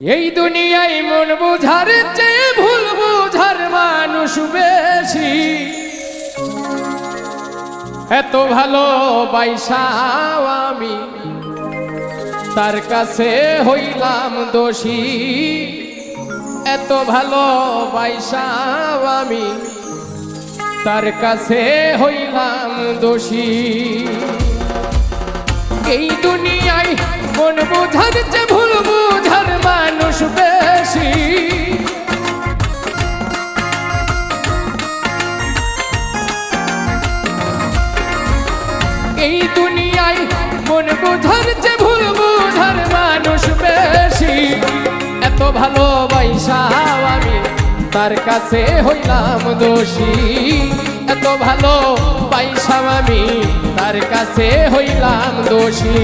এই দুনিয়ায় মন বুঝার চেয়ে ভুল বুঝার মানুষ বেশি। এত ভালো বাইসাও আমি তার কাছে হইলাম দোষী। এত ভালো বাইসাও আমি তার কাছে হইলাম দোষী। এই দুনিয়ায় মন বুঝার চেয়ে ভুল বুঝার মানুষ বেশি। এই দুনিয়ায় মন বুঝার চেয়ে ভুল বুঝার মানুষ বেশি। এত ভালোবাসাও আমি তার কাছে হইলাম দোষী। এত ভালোবাসাও আমি তার কাছে হইলাম দোষী।